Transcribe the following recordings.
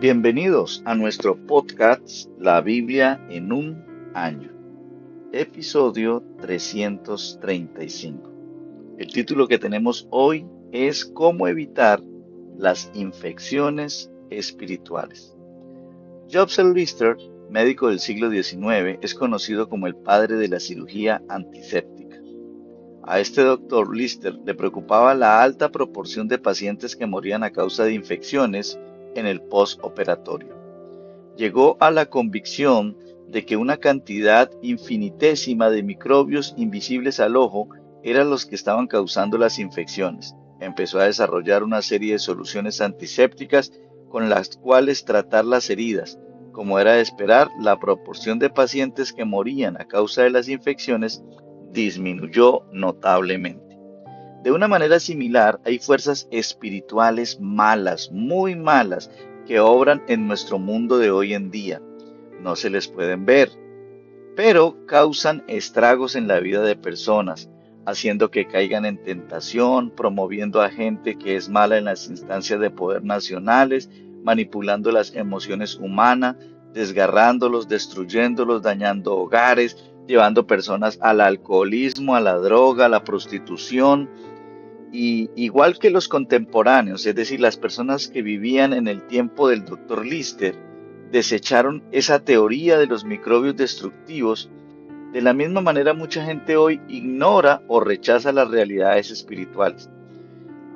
Bienvenidos a nuestro podcast La Biblia en un año, episodio 335. El título que tenemos hoy es ¿Cómo evitar las infecciones espirituales? Joseph Lister, médico del siglo XIX, es conocido como el padre de la cirugía antiséptica. A este doctor Lister le preocupaba la alta proporción de pacientes que morían a causa de infecciones en el postoperatorio. Llegó a la convicción de que una cantidad infinitésima de microbios invisibles al ojo eran los que estaban causando las infecciones. Empezó a desarrollar una serie de soluciones antisépticas con las cuales tratar las heridas. Como era de esperar, la proporción de pacientes que morían a causa de las infecciones disminuyó notablemente. De una manera similar, hay fuerzas espirituales malas, muy malas, que obran en nuestro mundo de hoy en día. No se les pueden ver, pero causan estragos en la vida de personas, haciendo que caigan en tentación, promoviendo a gente que es mala en las instancias de poder nacionales, manipulando las emociones humanas, desgarrándolos, destruyéndolos, dañando hogares, llevando personas al alcoholismo, a la droga, a la prostitución. Y igual que los contemporáneos, es decir, las personas que vivían en el tiempo del doctor Lister, desecharon esa teoría de los microbios destructivos. De la misma manera, mucha gente hoy ignora o rechaza las realidades espirituales.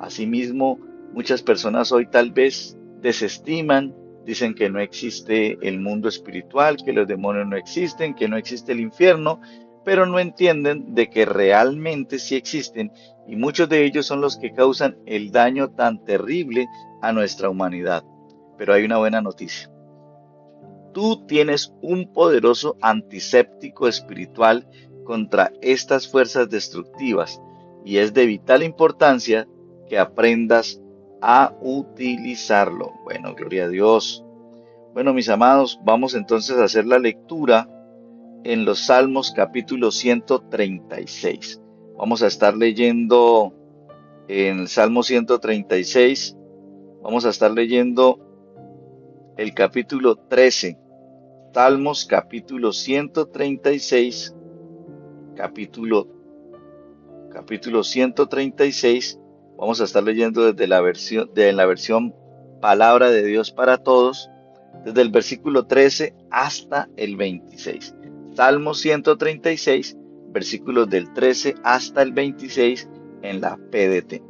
Asimismo, muchas personas hoy tal vez desestiman, dicen que no existe el mundo espiritual, que los demonios no existen, que no existe el infierno, pero no entienden de que realmente sí existen y muchos de ellos son los que causan el daño tan terrible a nuestra humanidad. Pero hay una buena noticia. Tú tienes un poderoso antiséptico espiritual contra estas fuerzas destructivas y es de vital importancia que aprendas a utilizarlo. Bueno, gloria a Dios. Bueno, mis amados, vamos entonces a hacer la lectura en los Salmos capítulo 136. Vamos a estar leyendo en el Salmo 136, vamos a estar leyendo el capítulo 13. Salmos capítulo 136, capítulo, capítulo 136. Vamos a estar leyendo desde la versión Palabra de Dios para Todos, desde el versículo 13 hasta el 26. Salmos 136, versículos del 13 hasta el 26 en la PDT.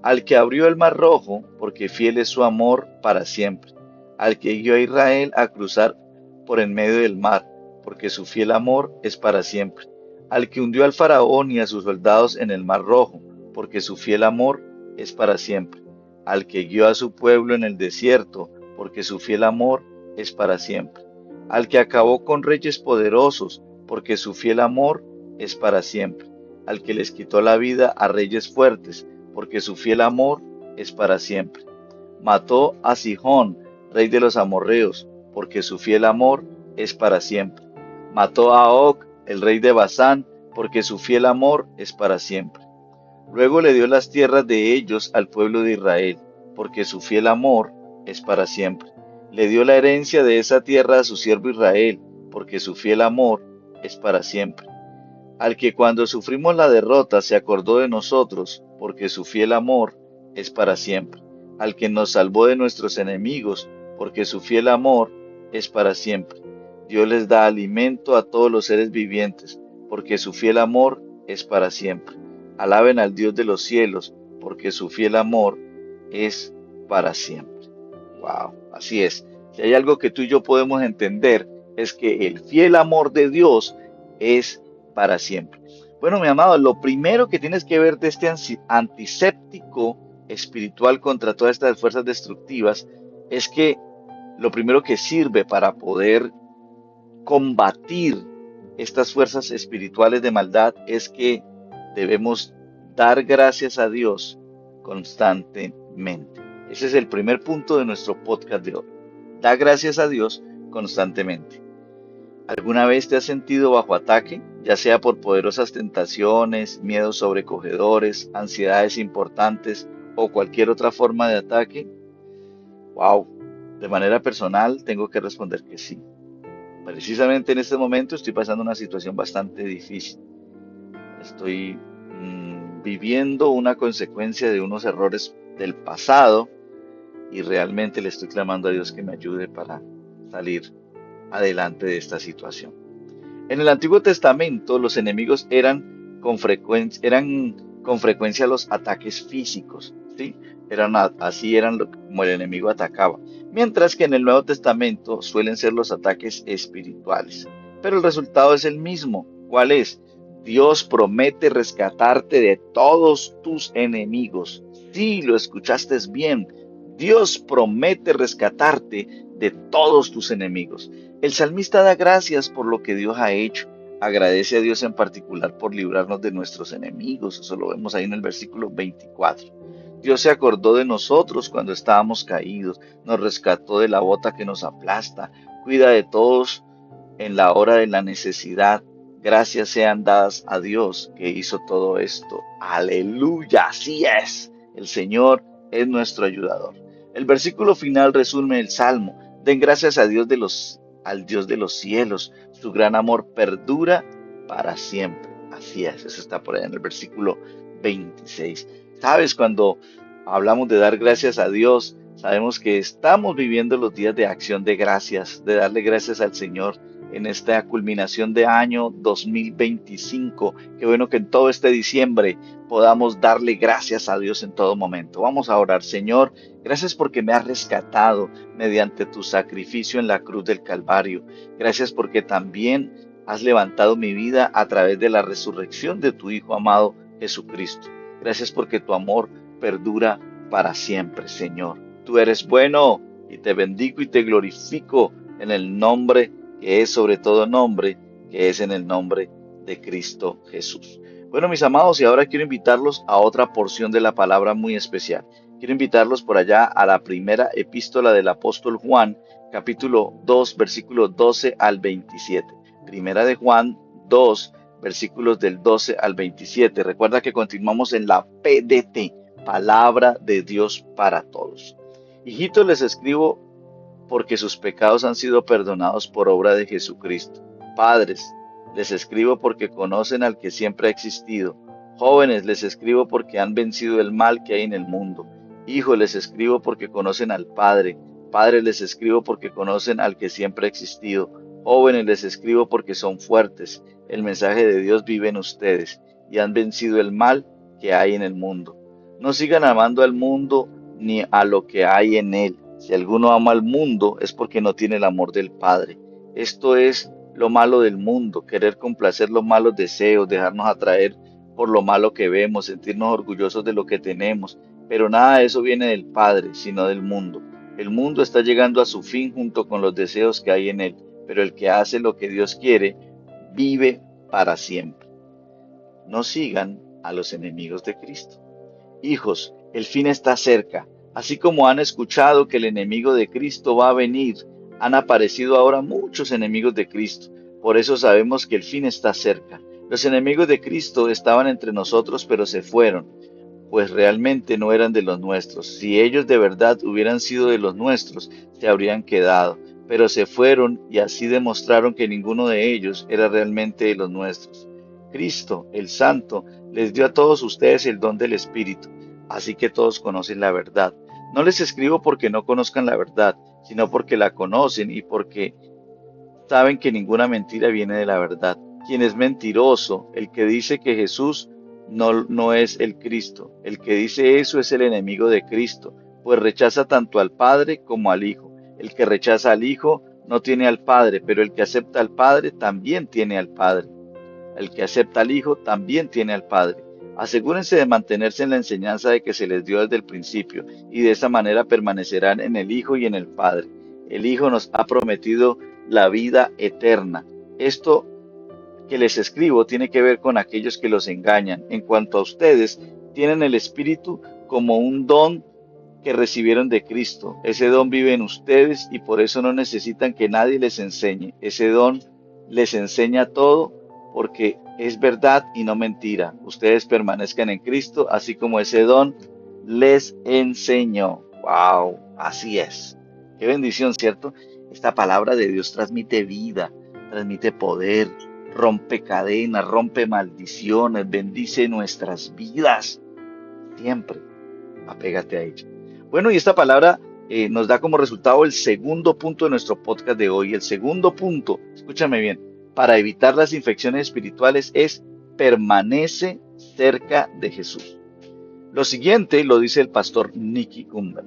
Al que abrió el mar rojo, porque fiel es su amor para siempre. Al que guió a Israel a cruzar por en medio del mar, porque su fiel amor es para siempre. Al que hundió al faraón y a sus soldados en el mar rojo, porque su fiel amor es para siempre. Al que guió a su pueblo en el desierto, porque su fiel amor es para siempre. Al que acabó con reyes poderosos, porque su fiel amor es para siempre. Al que les quitó la vida a reyes fuertes, porque su fiel amor es para siempre. Mató a Sihón, rey de los amorreos, porque su fiel amor es para siempre. Mató a Og, el rey de Basán, porque su fiel amor es para siempre. Luego le dio las tierras de ellos al pueblo de Israel, porque su fiel amor es para siempre. Le dio la herencia de esa tierra a su siervo Israel, porque su fiel amor es para siempre. Al que cuando sufrimos la derrota se acordó de nosotros, porque su fiel amor es para siempre. Al que nos salvó de nuestros enemigos, porque su fiel amor es para siempre. Dios les da alimento a todos los seres vivientes, porque su fiel amor es para siempre. Alaben al Dios de los cielos, porque su fiel amor es para siempre. Wow, así es. Si hay algo que tú y yo podemos entender, es que el fiel amor de Dios es para siempre. Bueno, mi amado, lo primero que tienes que ver de este antiséptico espiritual contra todas estas fuerzas destructivas es que lo primero que sirve para poder combatir estas fuerzas espirituales de maldad es que debemos dar gracias a Dios constantemente. Ese es el primer punto de nuestro podcast de hoy. Da gracias a Dios constantemente. ¿Alguna vez te has sentido bajo ataque, ya sea por poderosas tentaciones, miedos sobrecogedores, ansiedades importantes o cualquier otra forma de ataque? Wow. De manera personal, tengo que responder que sí. Precisamente en este momento estoy pasando una situación bastante difícil. Estoy viviendo una consecuencia de unos errores del pasado y realmente le estoy clamando a Dios que me ayude para salir adelante de esta situación. En el Antiguo Testamento, los enemigos eran con frecuencia los ataques físicos, ¿sí? Así eran como el enemigo atacaba. Mientras que en el Nuevo Testamento suelen ser los ataques espirituales. Pero el resultado es el mismo. ¿Cuál es? Dios promete rescatarte de todos tus enemigos. Sí, lo escuchaste bien. Dios promete rescatarte de todos tus enemigos. El salmista da gracias por lo que Dios ha hecho. Agradece a Dios en particular por librarnos de nuestros enemigos. Eso lo vemos ahí en el versículo 24. Dios se acordó de nosotros cuando estábamos caídos, nos rescató de la bota que nos aplasta, cuida de todos en la hora de la necesidad. Gracias sean dadas a Dios que hizo todo esto. Aleluya, así es. El Señor es nuestro ayudador. El versículo final resume el salmo. Den gracias a al Dios de los cielos. Su gran amor perdura para siempre. Así es, eso está por ahí en el versículo 26. Sabes, cuando hablamos de dar gracias a Dios, sabemos que estamos viviendo los días de acción de gracias, de darle gracias al Señor en esta culminación de año 2025. Qué bueno que en todo este diciembre podamos darle gracias a Dios en todo momento. Vamos a orar. Señor, gracias porque me has rescatado mediante tu sacrificio en la cruz del Calvario. Gracias porque también has levantado mi vida a través de la resurrección de tu Hijo amado Jesucristo. Gracias porque tu amor perdura para siempre, Señor. Tú eres bueno y te bendigo y te glorifico en el nombre que es sobre todo nombre, que es en el nombre de Cristo Jesús. Bueno, mis amados, y ahora quiero invitarlos a otra porción de la palabra muy especial. Quiero invitarlos por allá a la primera epístola del apóstol Juan, capítulo 2, versículos 12 al 27. Primera de Juan 2, versículos del 12 al 27. Recuerda que continuamos en la PDT, Palabra de Dios para Todos. Hijitos, les escribo porque sus pecados han sido perdonados por obra de Jesucristo. Padres, les escribo porque conocen al que siempre ha existido. Jóvenes, les escribo porque han vencido el mal que hay en el mundo. Hijos, les escribo porque conocen al Padre. Padres, les escribo porque conocen al que siempre ha existido. Jóvenes, les escribo porque son fuertes. El mensaje de Dios vive en ustedes y han vencido el mal que hay en el mundo. No sigan amando al mundo ni a lo que hay en él. Si alguno ama al mundo es porque no tiene el amor del Padre. Esto es lo malo del mundo, querer complacer los malos deseos, dejarnos atraer por lo malo que vemos, sentirnos orgullosos de lo que tenemos. Pero nada de eso viene del Padre, sino del mundo. El mundo está llegando a su fin junto con los deseos que hay en él, pero el que hace lo que Dios quiere vive para siempre. No sigan a los enemigos de Cristo. Hijos, el fin está cerca. Así como han escuchado que el enemigo de Cristo va a venir, han aparecido ahora muchos enemigos de Cristo. Por eso sabemos que el fin está cerca. Los enemigos de Cristo estaban entre nosotros, pero se fueron, pues realmente no eran de los nuestros. Si ellos de verdad hubieran sido de los nuestros, se habrían quedado, pero se fueron y así demostraron que ninguno de ellos era realmente de los nuestros. Cristo, el Santo, les dio a todos ustedes el don del Espíritu, así que todos conocen la verdad. No les escribo porque no conozcan la verdad, sino porque la conocen y porque saben que ninguna mentira viene de la verdad. Quien es mentiroso, el que dice que Jesús no es el Cristo. El que dice eso es el enemigo de Cristo, pues rechaza tanto al Padre como al Hijo. El que rechaza al Hijo no tiene al Padre, pero el que acepta al Padre también tiene al Padre. El que acepta al Hijo también tiene al Padre. Asegúrense de mantenerse en la enseñanza de que se les dio desde el principio, y de esa manera permanecerán en el Hijo y en el Padre. El Hijo nos ha prometido la vida eterna. Esto que les escribo tiene que ver con aquellos que los engañan. En cuanto a ustedes, tienen el Espíritu como un don que recibieron de Cristo. Ese don vive en ustedes y por eso no necesitan que nadie les enseñe. Ese don les enseña todo porque es verdad y no mentira. Ustedes permanezcan en Cristo, así como ese don les enseñó. ¡Wow! Así es. Qué bendición, ¿cierto? Esta palabra de Dios transmite vida, transmite poder, rompe cadenas, rompe maldiciones, bendice nuestras vidas. Siempre apégate a ella. Bueno, y esta palabra nos da como resultado el segundo punto de nuestro podcast de hoy. El segundo punto, escúchame bien, para evitar las infecciones espirituales es permanece cerca de Jesús. Lo siguiente lo dice el pastor Nicky Gumbel.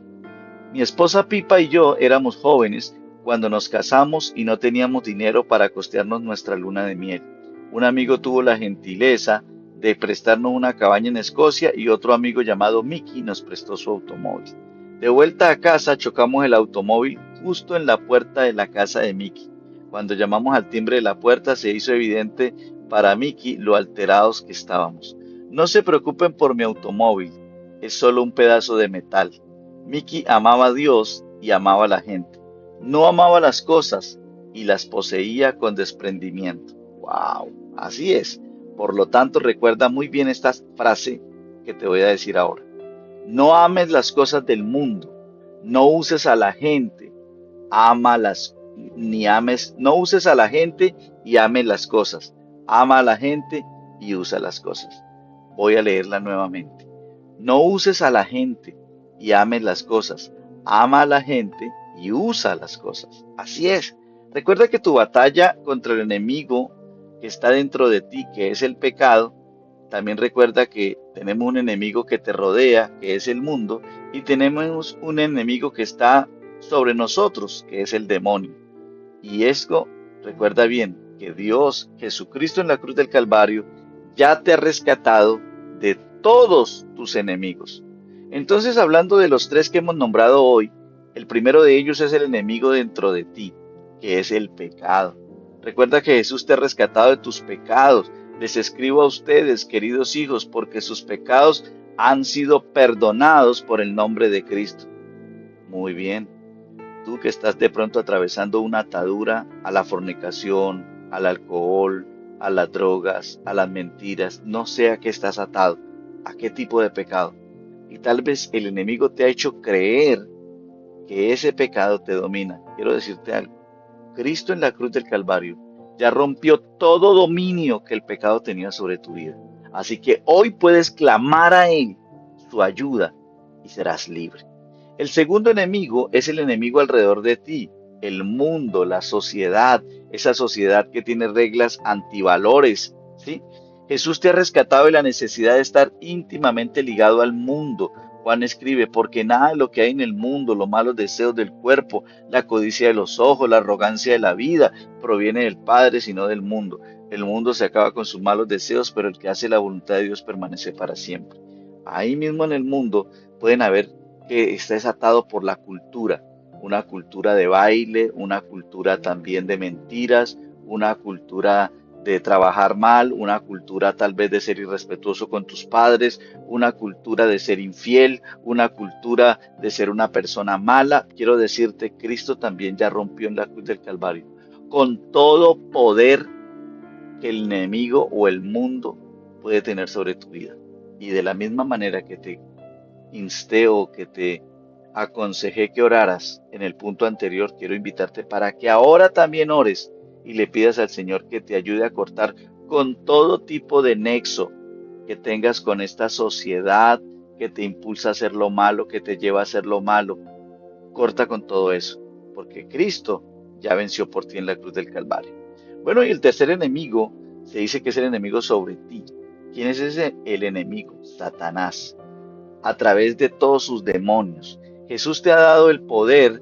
Mi esposa Pipa y yo éramos jóvenes cuando nos casamos y no teníamos dinero para costearnos nuestra luna de miel. Un amigo tuvo la gentileza de prestarnos una cabaña en Escocia y otro amigo llamado Mickey nos prestó su automóvil. De vuelta a casa chocamos el automóvil justo en la puerta de la casa de Mickey. Cuando llamamos al timbre de la puerta se hizo evidente para Mickey lo alterados que estábamos. No se preocupen por mi automóvil, es solo un pedazo de metal. Mickey amaba a Dios y amaba a la gente. No amaba las cosas y las poseía con desprendimiento. ¡Wow! Así es. Por lo tanto, recuerda muy bien esta frase que te voy a decir ahora. No ames las cosas del mundo. No uses a la gente. Ámalas, ni ames. No uses a la gente y ames las cosas. Ama a la gente y usa las cosas. Voy a leerla nuevamente. No uses a la gente y ames las cosas. Ama a la gente y usa las cosas. Así es. Recuerda que tu batalla contra el enemigo que está dentro de ti, que es el pecado, también recuerda que tenemos un enemigo que te rodea, que es el mundo, y tenemos un enemigo que está sobre nosotros, que es el demonio. Y esto, recuerda bien, que Dios, Jesucristo en la cruz del Calvario, ya te ha rescatado de todos tus enemigos. Entonces, hablando de los tres que hemos nombrado hoy, el primero de ellos es el enemigo dentro de ti, que es el pecado. Recuerda que Jesús te ha rescatado de tus pecados. Les escribo a ustedes, queridos hijos, porque sus pecados han sido perdonados por el nombre de Cristo. Muy bien. Tú que estás de pronto atravesando una atadura a la fornicación, al alcohol, a las drogas, a las mentiras, no sé a qué estás atado, a qué tipo de pecado. Y tal vez el enemigo te ha hecho creer que ese pecado te domina. Quiero decirte algo. Cristo en la cruz del Calvario ya rompió todo dominio que el pecado tenía sobre tu vida. Así que hoy puedes clamar a Él su ayuda y serás libre. El segundo enemigo es el enemigo alrededor de ti, el mundo, la sociedad, esa sociedad que tiene reglas antivalores, ¿sí? Jesús te ha rescatado de la necesidad de estar íntimamente ligado al mundo. Juan escribe, porque nada de lo que hay en el mundo, los malos deseos del cuerpo, la codicia de los ojos, la arrogancia de la vida, proviene del Padre, sino del mundo. El mundo se acaba con sus malos deseos, pero el que hace la voluntad de Dios permanece para siempre. Ahí mismo en el mundo pueden haber que estés atado por la cultura, una cultura de baile, una cultura también de mentiras, una cultura de trabajar mal, una cultura tal vez de ser irrespetuoso con tus padres, una cultura de ser infiel, una cultura de ser una persona mala. Quiero decirte, Cristo también ya rompió en la cruz del Calvario con todo poder que el enemigo o el mundo puede tener sobre tu vida. Y de la misma manera que te insté o que te aconsejé que oraras en el punto anterior, quiero invitarte para que ahora también ores y le pidas al Señor que te ayude a cortar con todo tipo de nexo que tengas con esta sociedad que te impulsa a hacer lo malo, que te lleva a hacer lo malo. Corta con todo eso, porque Cristo ya venció por ti en la cruz del Calvario. Bueno, y el tercer enemigo se dice que es el enemigo sobre ti. ¿Quién es ese? El enemigo, Satanás, a través de todos sus demonios. Jesús te ha dado el poder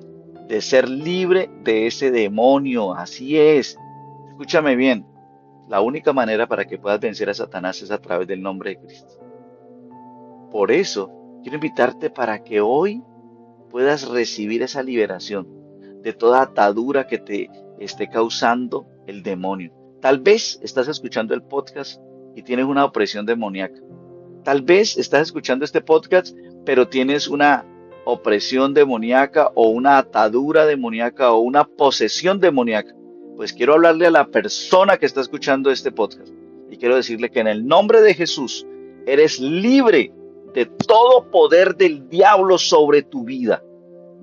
de ser libre de ese demonio. Así es. Escúchame bien. La única manera para que puedas vencer a Satanás es a través del nombre de Cristo. Por eso, quiero invitarte para que hoy puedas recibir esa liberación de toda atadura que te esté causando el demonio. Tal vez estás escuchando el podcast y tienes una opresión demoníaca. Tal vez estás escuchando este podcast, pero tienes una opresión demoníaca o una atadura demoníaca o una posesión demoníaca. Pues quiero hablarle a la persona que está escuchando este podcast y quiero decirle que en el nombre de Jesús eres libre de todo poder del diablo sobre tu vida.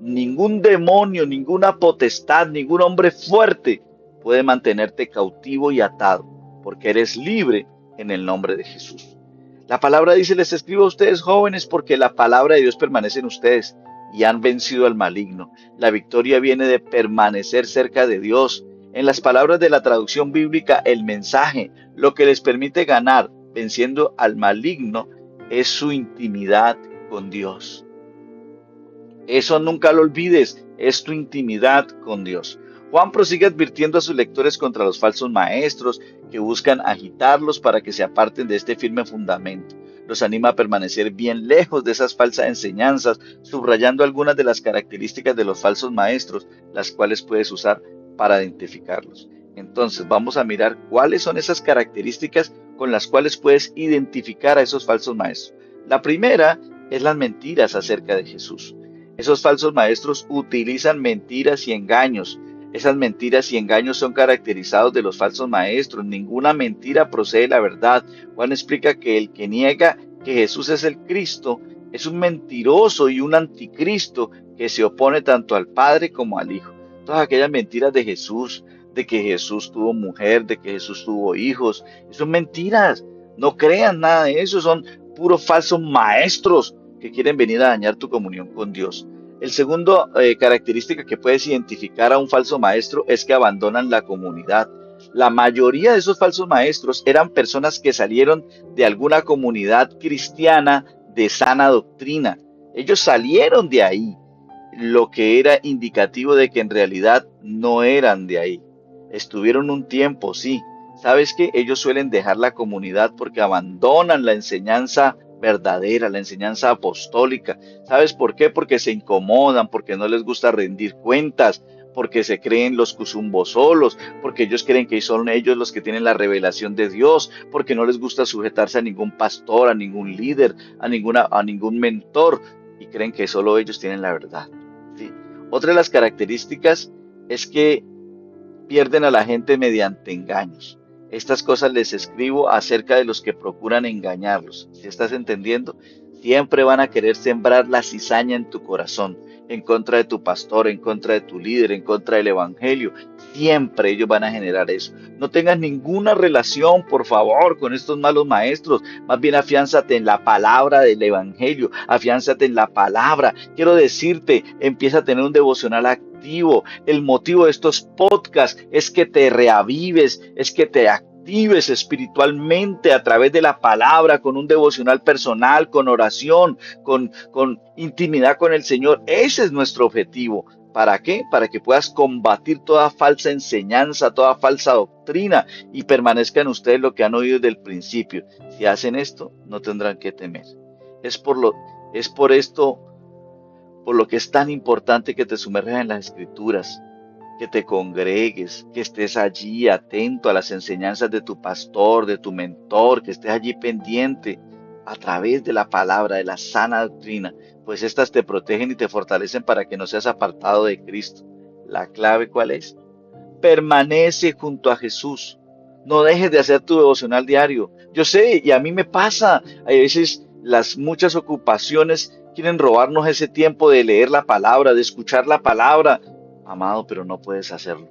Ningún demonio, ninguna potestad, ningún hombre fuerte puede mantenerte cautivo y atado, porque eres libre en el nombre de Jesús. La palabra dice, les escribo a ustedes jóvenes porque la palabra de Dios permanece en ustedes y han vencido al maligno. La victoria viene de permanecer cerca de Dios. En las palabras de la traducción bíblica, el mensaje, lo que les permite ganar venciendo al maligno, es su intimidad con Dios. Eso nunca lo olvides, es tu intimidad con Dios. Juan prosigue advirtiendo a sus lectores contra los falsos maestros que buscan agitarlos para que se aparten de este firme fundamento. Los anima a permanecer bien lejos de esas falsas enseñanzas, subrayando algunas de las características de los falsos maestros, las cuales puedes usar para identificarlos. Entonces, vamos a mirar cuáles son esas características con las cuales puedes identificar a esos falsos maestros. La primera es las mentiras acerca de Jesús. Esos falsos maestros utilizan mentiras y engaños. Esas mentiras y engaños son caracterizados de los falsos maestros. Ninguna mentira procede de la verdad. Juan explica que el que niega que Jesús es el Cristo es un mentiroso y un anticristo que se opone tanto al Padre como al Hijo. Todas aquellas mentiras de Jesús, de que Jesús tuvo mujer, de que Jesús tuvo hijos, son mentiras. No crean nada de eso, son puros falsos maestros que quieren venir a dañar tu comunión con Dios. El segundo característica que puedes identificar a un falso maestro es que abandonan la comunidad. La mayoría de esos falsos maestros eran personas que salieron de alguna comunidad cristiana de sana doctrina. Ellos salieron de ahí, lo que era indicativo de que en realidad no eran de ahí. Estuvieron un tiempo, sí. ¿Sabes qué? Ellos suelen dejar la comunidad porque abandonan la enseñanza verdadera, la enseñanza apostólica. ¿Sabes por qué? Porque se incomodan, porque no les gusta rendir cuentas, porque se creen los cuzumbosolos, porque ellos creen que son ellos los que tienen la revelación de Dios, porque no les gusta sujetarse a ningún pastor, a ningún líder, a ningún mentor, y creen que solo ellos tienen la verdad. ¿Sí? Otra de las características es que pierden a la gente mediante engaños. Estas cosas les escribo acerca de los que procuran engañarlos. ¿Si estás entendiendo? Siempre van a querer sembrar la cizaña en tu corazón, en contra de tu pastor, en contra de tu líder, en contra del evangelio. Siempre ellos van a generar eso. No tengas ninguna relación, por favor, con estos malos maestros. Más bien afiánzate en la palabra del evangelio. Afiánzate en la palabra. Quiero decirte, empieza a tener un devocional activo. El motivo de estos podcasts es que te reavives, es que te actives espiritualmente a través de la palabra, con un devocional personal, con oración, con intimidad con el Señor. Ese es nuestro objetivo. ¿Para qué? Para que puedas combatir toda falsa enseñanza, toda falsa doctrina y permanezca en ustedes lo que han oído desde el principio. Si hacen esto, no tendrán que temer. Es por lo, es por esto, por lo que es tan importante que te sumerjas en las Escrituras, que te congregues, que estés allí atento a las enseñanzas de tu pastor, de tu mentor, que estés allí pendiente a través de la palabra, de la sana doctrina, pues estas te protegen y te fortalecen para que no seas apartado de Cristo. ¿La clave cuál es? Permanece junto a Jesús. No dejes de hacer tu devocional diario. Yo sé, y a mí me pasa, a veces las muchas ocupaciones quieren robarnos ese tiempo de leer la palabra, de escuchar la palabra. Amado, pero no puedes hacerlo.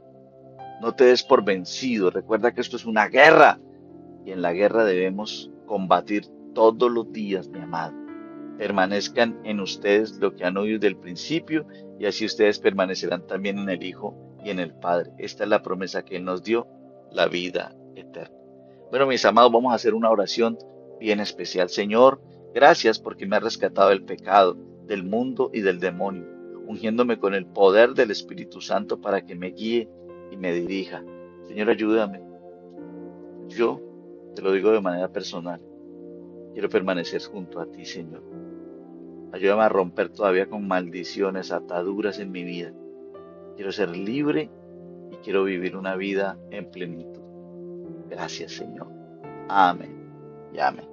No te des por vencido. Recuerda que esto es una guerra y en la guerra debemos combatir todos los días, mi amado. Permanezcan en ustedes lo que han oído desde el principio y así ustedes permanecerán también en el Hijo y en el Padre. Esta es la promesa que Él nos dio, la vida eterna. Bueno, mis amados, vamos a hacer una oración bien especial. Señor, gracias porque me has rescatado del pecado, del mundo y del demonio, ungiéndome con el poder del Espíritu Santo para que me guíe y me dirija. Señor, ayúdame. Yo te lo digo de manera personal. Quiero permanecer junto a ti, Señor. Ayúdame a romper todavía con maldiciones, ataduras en mi vida. Quiero ser libre y quiero vivir una vida en plenitud. Gracias, Señor. Amén y amén.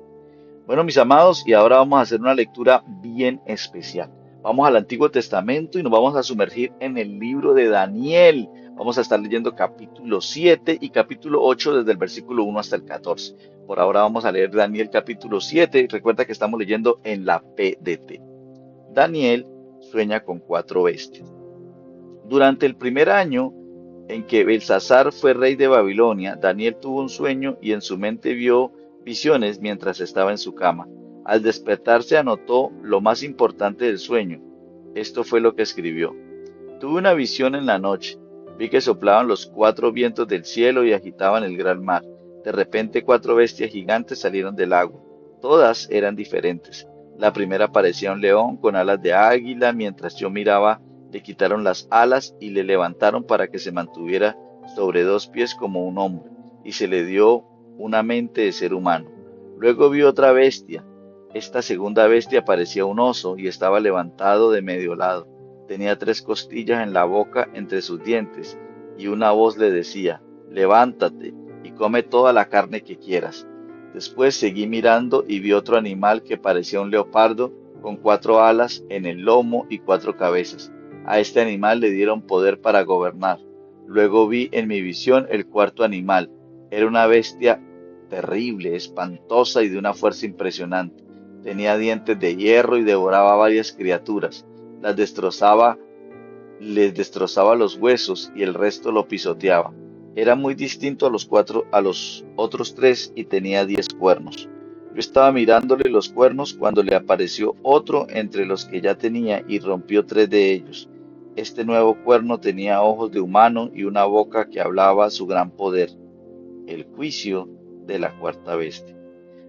Bueno, mis amados, y ahora vamos a hacer una lectura bien especial. Vamos al Antiguo Testamento y nos vamos a sumergir en el libro de Daniel. Vamos a estar leyendo capítulo 7 y capítulo 8 desde el versículo 1 hasta el 14. Por ahora vamos a leer Daniel capítulo 7. Recuerda que estamos leyendo en la PDT. Daniel sueña con 4 bestias. Durante el primer año en que Belsasar fue rey de Babilonia, Daniel tuvo un sueño y en su mente vio visiones mientras estaba en su cama. Al despertarse anotó lo más importante del sueño. Esto fue lo que escribió. Tuve una visión en la noche. Vi que soplaban los 4 vientos del cielo y agitaban el gran mar. De repente 4 bestias gigantes salieron del agua. Todas eran diferentes. La primera parecía un león con alas de águila. Mientras yo miraba, le quitaron las alas y le levantaron para que se mantuviera sobre 2 pies como un hombre, y se le dio una mente de ser humano. Luego vi otra bestia. Esta segunda bestia parecía un oso y estaba levantado de medio lado. Tenía 3 costillas en la boca entre sus dientes, y una voz le decía, levántate y come toda la carne que quieras. Después seguí mirando y vi otro animal que parecía un leopardo, con 4 alas en el lomo y 4 cabezas. A este animal le dieron poder para gobernar. Luego vi en mi visión el cuarto animal. Era una bestia terrible, espantosa y de una fuerza impresionante. Tenía dientes de hierro y devoraba varias criaturas. Las destrozaba, les destrozaba los huesos y el resto lo pisoteaba. Era muy distinto a los otros 3 y tenía 10 cuernos. Yo estaba mirándole los cuernos cuando le apareció otro entre los que ya tenía y rompió 3 de ellos. Este nuevo cuerno tenía ojos de humano y una boca que hablaba su gran poder, el juicio de la cuarta bestia.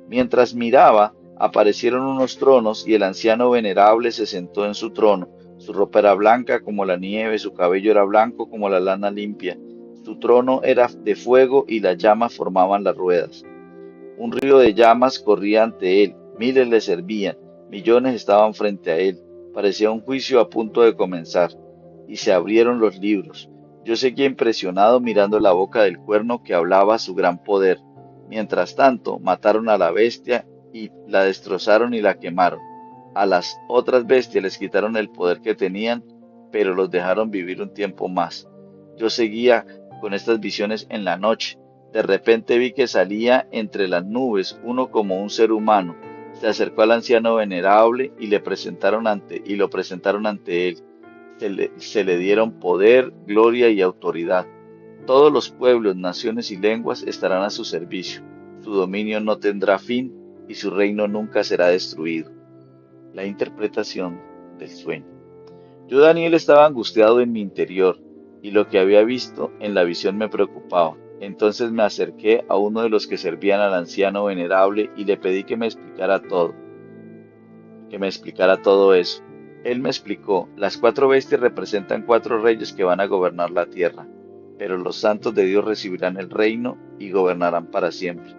Mientras miraba, aparecieron unos tronos y el anciano venerable se sentó en su trono. Su ropa era blanca como la nieve, su cabello era blanco como la lana limpia. Su trono era de fuego y las llamas formaban las ruedas. Un río de llamas corría ante él, miles le servían, millones estaban frente a él. Parecía un juicio a punto de comenzar. Y se abrieron los libros. Yo seguía impresionado mirando la boca del cuerno que hablaba su gran poder. Mientras tanto, mataron a la bestia y la destrozaron y la quemaron. A las otras bestias les quitaron el poder que tenían, pero los dejaron vivir un tiempo más. Yo seguía con estas visiones en la noche. De repente vi que salía entre las nubes uno como un ser humano. Se acercó al anciano venerable y lo presentaron ante él. Se le dieron poder, gloria y autoridad. Todos los pueblos, naciones y lenguas estarán a su servicio. Su dominio no tendrá fin y su reino nunca será destruido. La interpretación del sueño. Yo, Daniel, estaba angustiado en mi interior y lo que había visto en la visión me preocupaba. Entonces me acerqué a uno de los que servían al anciano venerable y le pedí que me explicara todo eso. Él me explicó, las 4 bestias representan 4 reyes que van a gobernar la tierra, pero los santos de Dios recibirán el reino y gobernarán para siempre.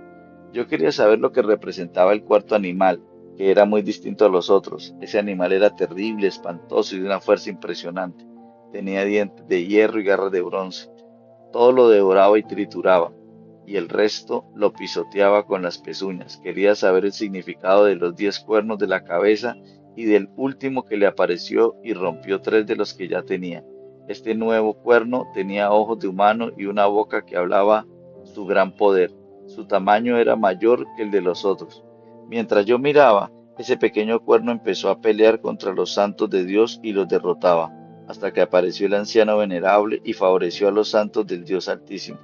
Yo quería saber lo que representaba el cuarto animal, que era muy distinto a los otros. Ese animal era terrible, espantoso y de una fuerza impresionante. Tenía dientes de hierro y garras de bronce. Todo lo devoraba y trituraba, y el resto lo pisoteaba con las pezuñas. Quería saber el significado de los 10 cuernos de la cabeza y del último que le apareció y rompió 3 de los que ya tenía. Este nuevo cuerno tenía ojos de humano y una boca que hablaba su gran poder. Su tamaño era mayor que el de los otros. Mientras yo miraba, ese pequeño cuerno empezó a pelear contra los santos de Dios y los derrotaba, hasta que apareció el anciano venerable y favoreció a los santos del Dios Altísimo.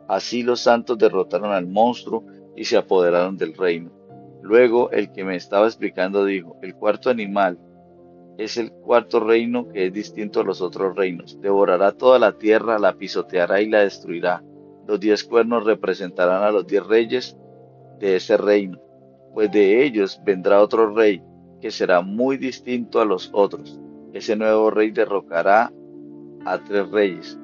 Así los santos derrotaron al monstruo y se apoderaron del reino. Luego el que me estaba explicando dijo, el cuarto animal es el cuarto reino que es distinto a los otros reinos. Devorará toda la tierra, la pisoteará y la destruirá. Los 10 cuernos representarán a los 10 reyes de ese reino, pues de ellos vendrá otro rey que será muy distinto a los otros. Ese nuevo rey derrocará a 3 reyes.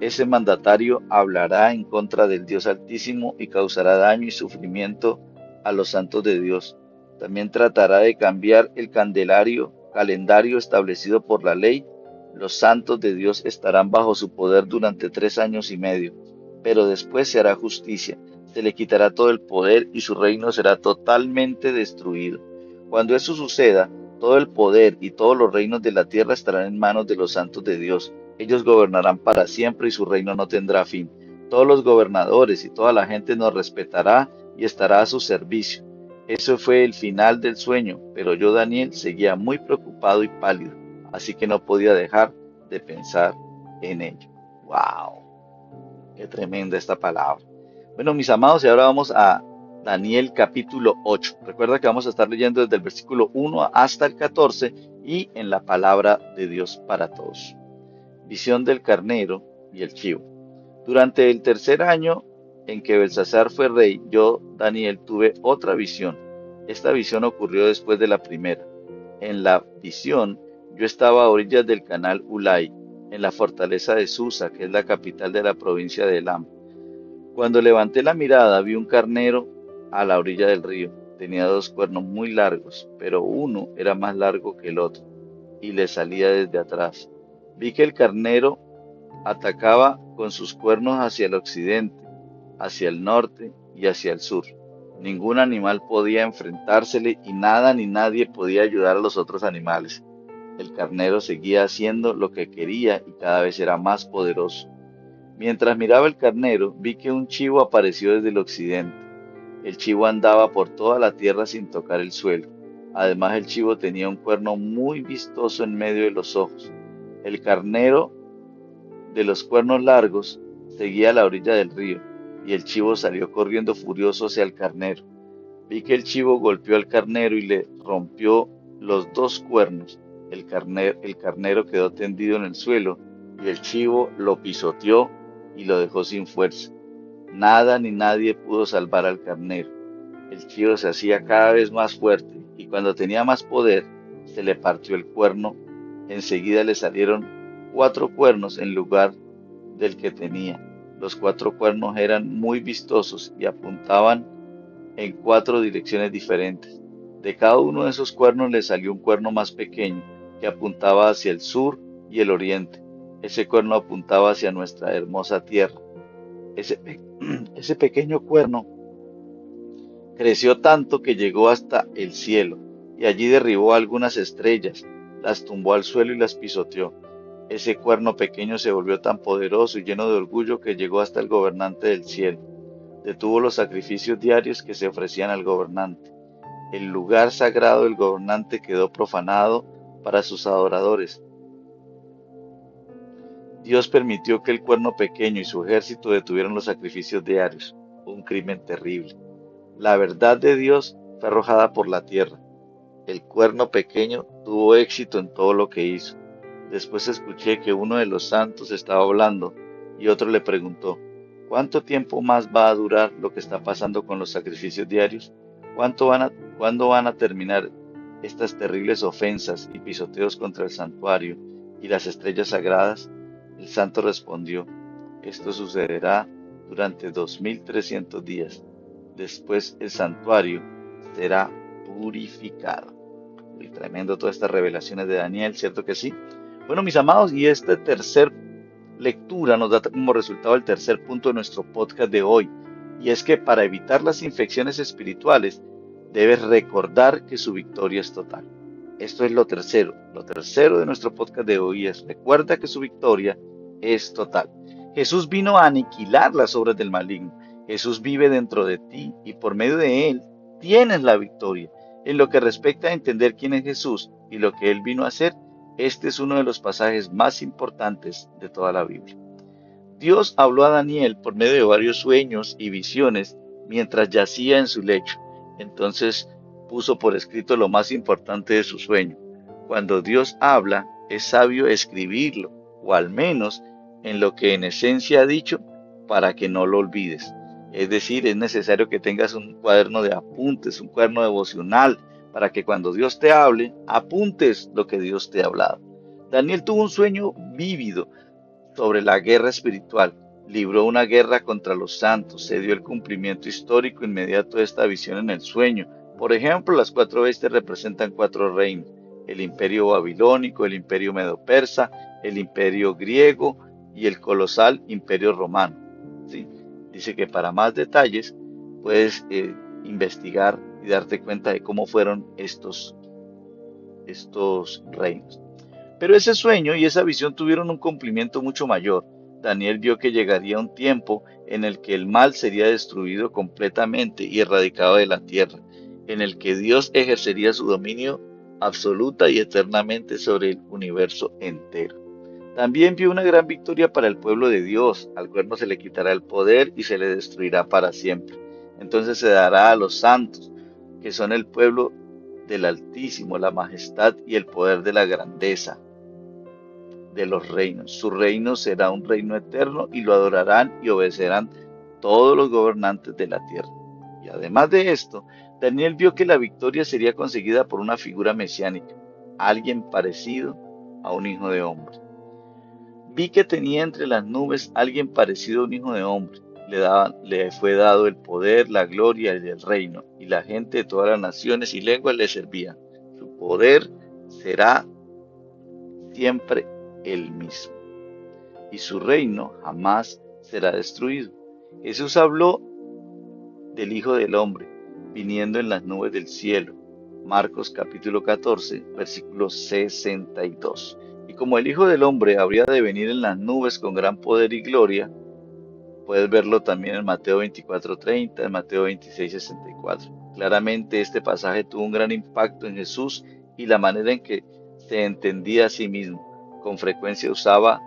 Ese mandatario hablará en contra del Dios Altísimo y causará daño y sufrimiento a los santos de Dios. También tratará de cambiar el calendario establecido por la ley. Los santos de Dios estarán bajo su poder durante 3 años y medio, pero después se hará justicia. Se le quitará todo el poder y su reino será totalmente destruido. Cuando eso suceda, todo el poder y todos los reinos de la tierra estarán en manos de los santos de Dios. Ellos gobernarán para siempre y su reino no tendrá fin. Todos los gobernadores y toda la gente nos respetará y estará a su servicio. Eso fue el final del sueño, pero yo, Daniel, seguía muy preocupado y pálido. así que no podía dejar de pensar en ello. ¡Wow! ¡Qué tremenda esta palabra! Bueno, mis amados, y ahora vamos a Daniel capítulo 8. Recuerda que vamos a estar leyendo desde el versículo 1 hasta el 14 y en la palabra de Dios para todos. Visión del carnero y el chivo. Durante el tercer año en que Belsasar fue rey, yo, Daniel, tuve otra visión. Esta visión ocurrió después de la primera. En la visión, yo estaba a orillas del canal Ulai, en la fortaleza de Susa, que es la capital de la provincia de Elam. Cuando levanté la mirada, vi un carnero a la orilla del río. Tenía dos cuernos muy largos, pero uno era más largo que el otro, y le salía desde atrás. Vi que el carnero atacaba con sus cuernos hacia el occidente, hacia el norte y hacia el sur. Ningún animal podía enfrentársele y nada ni nadie podía ayudar a los otros animales. El carnero seguía haciendo lo que quería y cada vez era más poderoso. Mientras miraba el carnero, vi que un chivo apareció desde el occidente. El chivo andaba por toda la tierra sin tocar el suelo. Además, el chivo tenía un cuerno muy vistoso en medio de los ojos. El carnero de los cuernos largos seguía a la orilla del río, y el chivo salió corriendo furioso hacia el carnero. Vi que el chivo golpeó al carnero y le rompió los dos cuernos. El carnero quedó tendido en el suelo, y el chivo lo pisoteó y lo dejó sin fuerza. Nada ni nadie pudo salvar al carnero. El chivo se hacía cada vez más fuerte, y cuando tenía más poder, se le partió el cuerno. Enseguida le salieron cuatro cuernos en lugar del que tenía. Los cuatro cuernos eran muy vistosos y apuntaban en cuatro direcciones diferentes. De cada uno de esos cuernos le salió un cuerno más pequeño, que apuntaba hacia el sur y el oriente. Ese cuerno apuntaba hacia nuestra hermosa tierra. Ese, pe- ese pequeño cuerno creció tanto que llegó hasta el cielo, y allí derribó algunas estrellas, las tumbó al suelo y las pisoteó. Ese cuerno pequeño se volvió tan poderoso y lleno de orgullo que llegó hasta el gobernante del cielo. Detuvo los sacrificios diarios que se ofrecían al gobernante. El lugar sagrado del gobernante quedó profanado para sus adoradores. Dios permitió que el cuerno pequeño y su ejército detuvieran los sacrificios diarios, un crimen terrible. La verdad de Dios fue arrojada por la tierra. El cuerno pequeño tuvo éxito en todo lo que hizo. Después escuché que uno de los santos estaba hablando y otro le preguntó, ¿cuánto tiempo más va a durar lo que está pasando con los sacrificios diarios? ¿Cuándo van a terminar estas terribles ofensas y pisoteos contra el santuario y las estrellas sagradas? El santo respondió, esto sucederá durante 2300 días. Después el santuario será purificado. Y tremendo todas estas revelaciones de Daniel, ¿cierto que sí? Bueno, mis amados, y esta tercera lectura nos da como resultado el tercer punto de nuestro podcast de hoy, y es que para evitar las infecciones espirituales, debes recordar que su victoria es total. Esto es lo tercero. Lo tercero de nuestro podcast de hoy es recuerda que su victoria es total. Jesús vino a aniquilar las obras del maligno. Jesús vive dentro de ti y por medio de él tienes la victoria. En lo que respecta a entender quién es Jesús y lo que él vino a hacer, este es uno de los pasajes más importantes de toda la Biblia. Dios habló a Daniel por medio de varios sueños y visiones mientras yacía en su lecho. Entonces puso por escrito lo más importante de su sueño. Cuando Dios habla, es sabio escribirlo, o al menos en lo que en esencia ha dicho, para que no lo olvides. Es decir, es necesario que tengas un cuaderno de apuntes, un cuaderno devocional, para que cuando Dios te hable, apuntes lo que Dios te ha hablado. Daniel tuvo un sueño vívido sobre la guerra espiritual. Libró una guerra contra los santos, se dio el cumplimiento histórico inmediato de esta visión en el sueño. Por ejemplo, las cuatro bestias representan cuatro reinos: el imperio babilónico, el imperio medo-persa, el imperio griego y el colosal imperio romano. ¿Sí? Dice que para más detalles puedes investigar y darte cuenta de cómo fueron estos reinos. Pero ese sueño y esa visión tuvieron un cumplimiento mucho mayor. Daniel vio que llegaría un tiempo en el que el mal sería destruido completamente y erradicado de la tierra, en el que Dios ejercería su dominio absoluta y eternamente sobre el universo entero. También vio una gran victoria para el pueblo de Dios, al cual no se le quitará el poder y se le destruirá para siempre. Entonces se dará a los santos, que son el pueblo del Altísimo, la majestad y el poder de la grandeza de los reinos. Su reino será un reino eterno y lo adorarán y obedecerán todos los gobernantes de la tierra. Y además de esto, Daniel vio que la victoria sería conseguida por una figura mesiánica, alguien parecido a un hijo de hombre. Vi que tenía entre las nubes alguien parecido a un hijo de hombre. Le fue dado el poder, la gloria y el reino, y la gente de todas las naciones y lenguas le servían. Su poder será siempre el mismo, y su reino jamás será destruido. Jesús habló del Hijo del Hombre, viniendo en las nubes del cielo. Marcos capítulo 14, versículo 62. Y como el Hijo del Hombre habría de venir en las nubes con gran poder y gloria, puedes verlo también en Mateo 24:30, en Mateo 26:64. Claramente este pasaje tuvo un gran impacto en Jesús y la manera en que se entendía a sí mismo. Con frecuencia usaba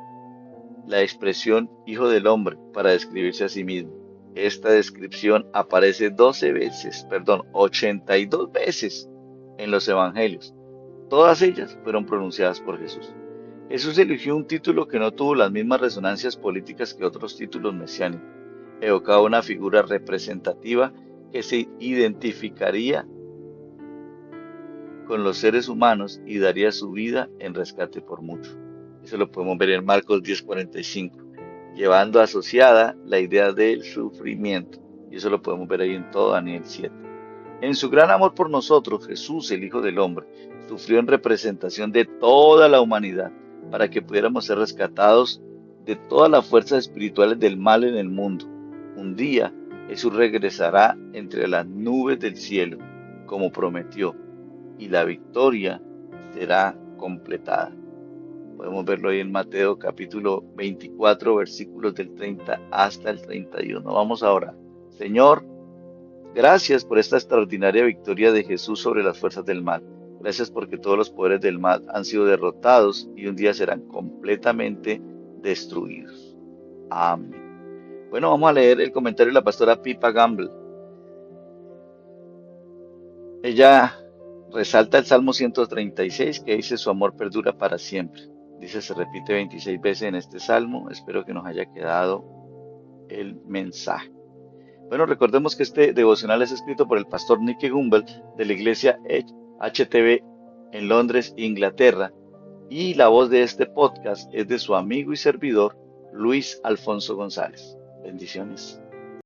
la expresión Hijo del Hombre para describirse a sí mismo. Esta descripción aparece 82 veces en los evangelios. Todas ellas fueron pronunciadas por Jesús. Jesús eligió un título que no tuvo las mismas resonancias políticas que otros títulos mesiánicos. Evocaba una figura representativa que se identificaría con los seres humanos y daría su vida en rescate por muchos. Eso lo podemos ver en Marcos 10:45, llevando asociada la idea del sufrimiento. Y eso lo podemos ver ahí en todo Daniel 7. En su gran amor por nosotros, Jesús, el Hijo del Hombre, sufrió en representación de toda la humanidad para que pudiéramos ser rescatados de todas las fuerzas espirituales del mal en el mundo. Un día Jesús regresará entre las nubes del cielo, como prometió, y la victoria será completada. Podemos verlo ahí en Mateo capítulo 24, versículos del 30 hasta el 31. Vamos ahora. Señor, gracias por esta extraordinaria victoria de Jesús sobre las fuerzas del mal. Gracias porque todos los poderes del mal han sido derrotados y un día serán completamente destruidos. Amén. Bueno, vamos a leer el comentario de la pastora Pippa Gamble. Ella resalta el Salmo 136 que dice su amor perdura para siempre. Dice, se repite 26 veces en este salmo. Espero que nos haya quedado el mensaje. Bueno, recordemos que este devocional es escrito por el pastor Nicky Gumbel de la iglesia HTB en Londres, Inglaterra, y la voz de este podcast es de su amigo y servidor Luis Alfonso González. Bendiciones.